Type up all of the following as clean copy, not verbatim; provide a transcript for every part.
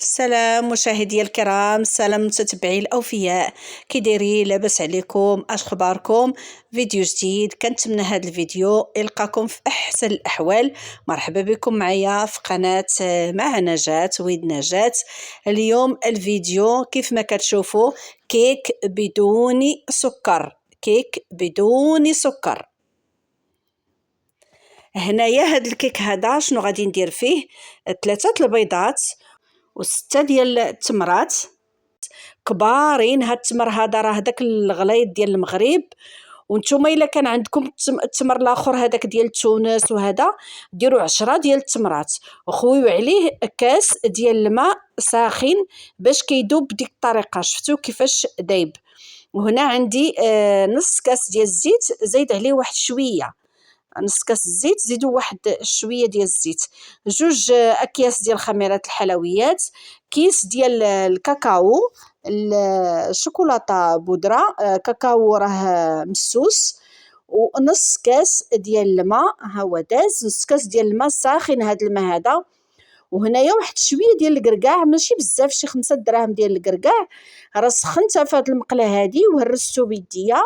السلام مشاهدي الكرام، سلام متتبعي الاوفياء. كي دايرين؟ لاباس عليكم؟ اش اخباركم؟ فيديو جديد، كنتمنى هذا الفيديو يلقاكم في احسن الاحوال. مرحبا بكم معايا في قناه مع نجاة وليد نجاة. اليوم الفيديو كيف ما كتشوفوا كيك بدون سكر، كيك بدون سكر. هنايا هاد الكيك هذا شنو غادي ندير فيه؟ 3 البيضات و6 ديال التمرات كبارين. هاد التمر هذا راه داك الغليظ ديال المغرب، وانتم الا كان عندكم التمر الاخر هذاك ديال تونس وهذا ديروا 10 ديال التمرات وخويو عليه كاس ديال الماء ساخن باش كيذوب بديك الطريقه. شفتوا كيفاش دايب؟ وهنا عندي نص كاس ديال الزيت، زايد عليه واحد شويه، نص كاس الزيت زيدوا واحد شويه ديال الزيت، 2 اكياس ديال خميرات الحلويات، كيس ديال الكاكاو، الشوكولاته بودره، كاكاو راه مسوس، ونص كاس ديال الماء. ها هو داز نص كاس ديال الماء ساخن، هذا الماء هذا. وهنايا واحد شويه ديال الكركاع، ماشي بزاف، شي 5 دراهم ديال الكركاع. راه سخنتها في هذه المقله هذه وهرستو بيديا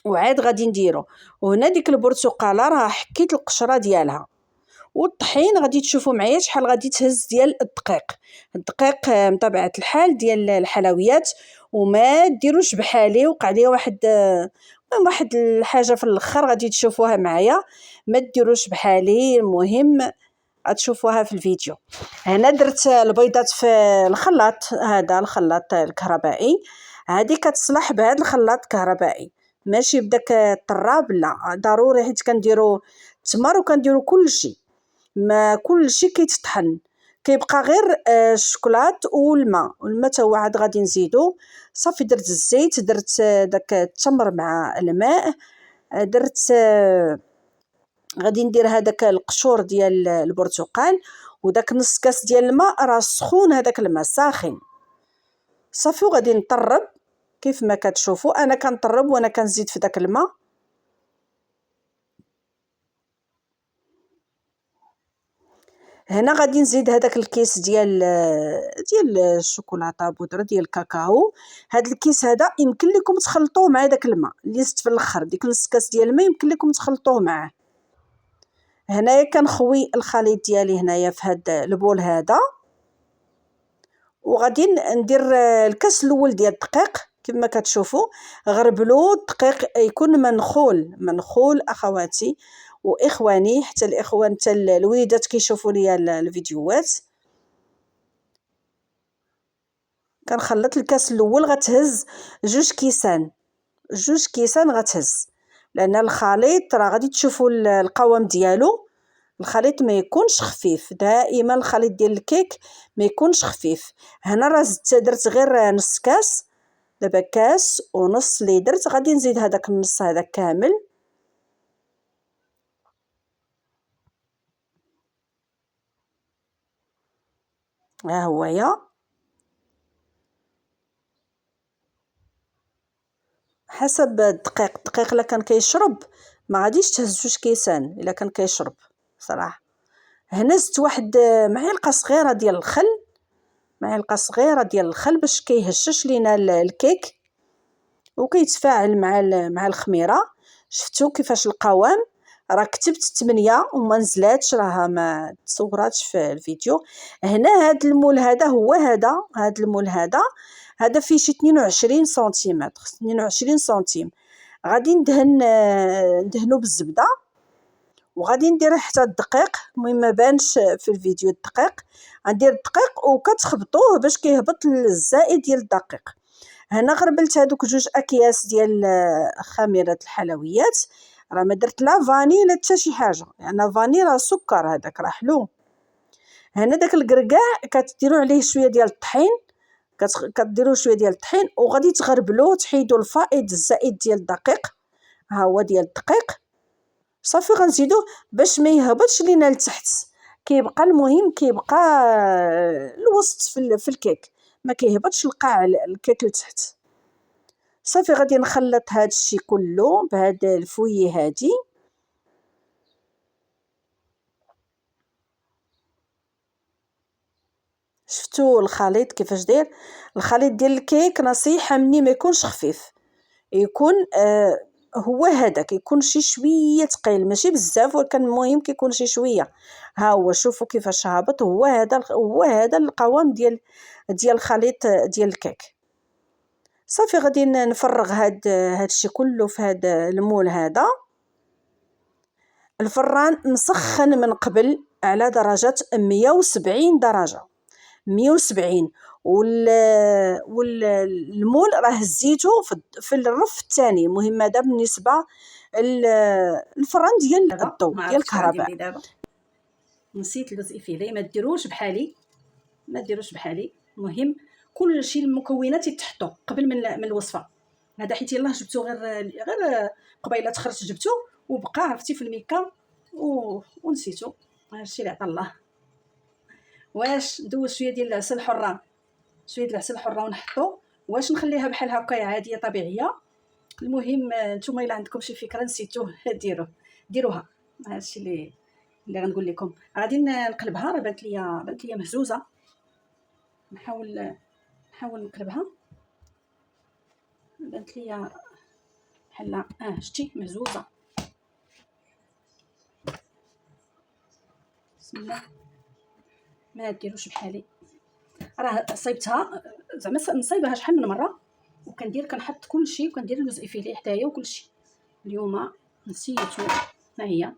وعاد غادي نديرو. وهنا ديك البرتقاله راه حكيت القشره ديالها. والطحين غادي تشوفوا معايا شحال غادي تهز ديال الدقيق. الدقيق بطبيعه الحال ديال الحلويات، وما ديروش بحالي، وقع لي واحد الحاجه في الاخر غادي تشوفوها معايا، ما ديروش بحالي. المهم غتشوفوها في الفيديو. هنا درت البيضات في الخلاط، هذا الخلاط الكهربائي، هذه كتصلح بهذا الخلاط الكهربائي، ماشي بداك الطراب، لا ضروري، حيت كنديروا التمر وكنديروا كلشي، ما كلشي كيتطحن، كيبقى غير الشوكولات والماء حتى هو عاد غادي نزيدو. صافي درت الزيت، درت داك التمر مع الماء، درت غادي ندير هذاك القشور ديال البرتقال، وداك نص كاس ديال الماء راه سخون، هذاك الماء ساخن. صافي وغادي نطرب كيف ما كتشوفوا، انا كنطرب وانا كنزيد في داك الماء. هنا غادي نزيد هذاك الكيس ديال الشوكولاته بودره ديال الكاكاو. هذا الكيس هذا يمكن لكم تخلطوه مع داك الماء اللي زدت في الاخر، ديك نص كاس ديال الماء يمكن لكم تخلطوه معاه. هنايا كنخوي الخليط ديالي هنايا في هذا البول هذا، وغادي ندير الكاس الاول ديال الدقيق كما كتشوفوا. غربلو الدقيق يكون منخول اخواتي واخواني، حتى الاخوان حتى الوليدات كيشوفوا ليا الفيديوهات. كنخلط الكاس الاول، غتهز 2 كيسان غتهز، لان الخليط راه غادي تشوفوا القوام ديالو. الخليط ما يكونش خفيف، دائما الخليط ديال الكيك ما يكونش خفيف. هنا راه درت غير نص كاس، دابا كاس ونص اللي درت، غادي نزيد هذاك النص هذا كامل. ها هويا، حسب الدقيق الا كان كيشرب ما غاديش تهز 2 كيسان الا كان كيشرب صراحه. هنا زدت واحد معلقه صغيره ديال الخل، معلقه صغيره ديال الخل باش كيهشش لينا الكيك وكيتفاعل مع الخميره. شفتوا كيفاش القوام؟ راه كتبت 8 وما نزلاتش، راه ما تصوراتش في الفيديو. هنا هاد المول هذا هو هاد المول هذا فيه شي 22 سنتيمتر، 22 سنتيم. غادي ندهنو بالزبده، وغادي ندير حتى الدقيق. المهم ما بانش في الفيديو الدقيق، غندير الدقيق وكتخبطوه باش كيهبط الزائد ديال الدقيق. هنا غربلت هذوك 2 اكياس ديال خميره الحلويات، راه ما درت لا فاني لا حتى شي حاجه، لان فاني راه سكر، هذاك راه حلو. هنا داك الكركاع كتديروا عليه شويه ديال الطحين، كديروا شويه ديال الطحين وغادي تغربلوه، تحيدوا الفائض الزائد ديال الدقيق. ها هو ديال الدقيق. صافي غنزيدوه باش ما يهبطش لينا لتحت، كيبقى المهم كيبقى الوسط في الكيك، ما كيهبطش القاع الكيك لتحت. صافي غادي نخلط هذا الشيء كله بهاد الفويه هادي. شفتوا الخليط كيفاش داير؟ الخليط ديال الكيك نصيحه مني ما يكونش خفيف، يكون هو هذاك، يكون شي شويه ثقيل ماشي بزاف، ولكن المهم كيكون شي شويه. ها هو شوفوا كيفاش هابط، هو هذا القوام ديال الخليط ديال الكيك. صافي غادي نفرغ هادشي كله في هذا المول هذا. الفران مسخن من قبل على درجه 170 درجه، 170. والمول راه هزيته في الرف الثاني. المهم هذا بالنسبه الفران ديال الضوء ديال الكهرباء. نسيت اللزق فيه، ما ديروش بحالي، ما ديروش بحالي. المهم كلشي المكونات يتحطوا قبل من الوصفه هذا، حيت يلاه جبتو غير قبيله تخرجت جبتو وبقى عرفتي في الميكا ونسيتو. هادشي اللي عطا الله. واش ندوز شويه ديال العسل الحره، شويه العسل الحره ونحطو، واش نخليها بحال هكا عاديه طبيعيه. المهم نتوما الا عندكم شي فكره نسيتوه ديروها. هادشي اللي غنقول لكم. غادي نقلبها، راه بانت ليا مهزوزه. نحاول نقلبها، بانت ليا بحال شتي مهزوزه. بسم الله، ما ديروش بحالي. راه صايبتها زعما نصايبها شحال من مره، وكندير كنحط كلشي وكندير اللزق فيه ليه حدايا وكلشي. اليوم نسيتو. ها هي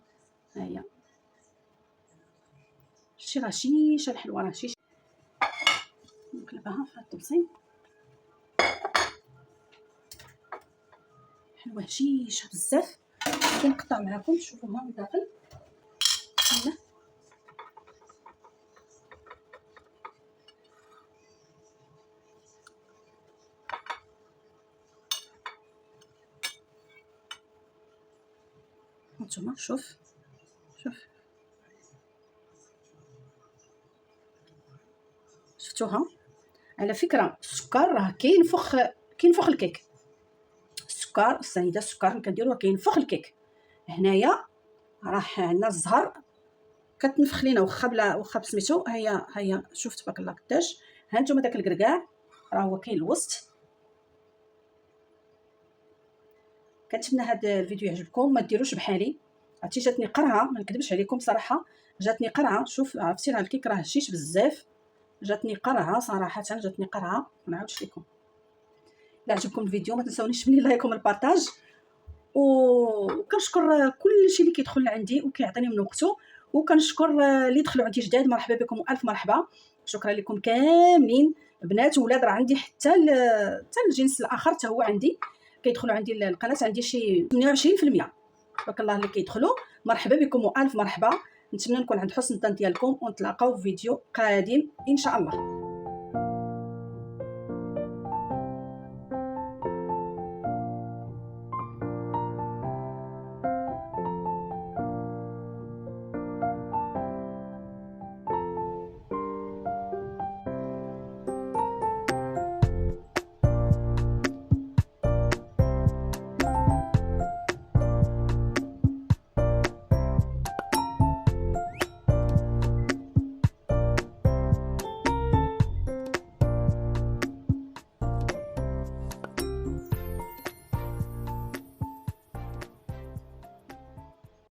شتي راه شيشه الحلوه، راه شيشه. نقلبها في هاد الطبسيل، حلوه شيشه بزاف. كنقطع معكم تشوفوها من الداخل. هنا هانتوما شوف شفتوها. على فكره السكر راه كينفخ الكيك. السكر السنيده السكر اللي كنديروه كينفخ الكيك. هنايا راه عندنا الزهر كتنفخ لينا واخا بسميتو. هيا شوف تبارك الله قداش. ها نتوما داك الكركاع راه هو كاين الوسط. كنتمنى هذا الفيديو يعجبكم، ما ديروش بحالي. عرفتي جاتني قرعه، ما نكذبش عليكم صراحه، جاتني قرعه. شوف عرفتي راه الكيك راه هشيش بزاف، جاتني قرعه صراحه، جاتني قرعه. ما نعاودش لكم. الا عجبكم الفيديو ما تنساونيش من لايك والبارطاج، وكنشكر كلشي اللي كيدخل عندي وكيعطيني من وقته، وكنشكر اللي دخلوا عندي جداد. مرحبا بكم والف مرحبا. شكرا لكم كاملين، بنات وولاد. راه عندي حتى الجنس الاخر حتى هو عندي كيدخلوا عندي القناه. عندي شي 28% تبارك الله اللي كيدخلوا. مرحبا بكم والف مرحبا. نتمنى نكون عند حسن الظن ديالكم، ونتلاقاو في فيديو قادم ان شاء الله.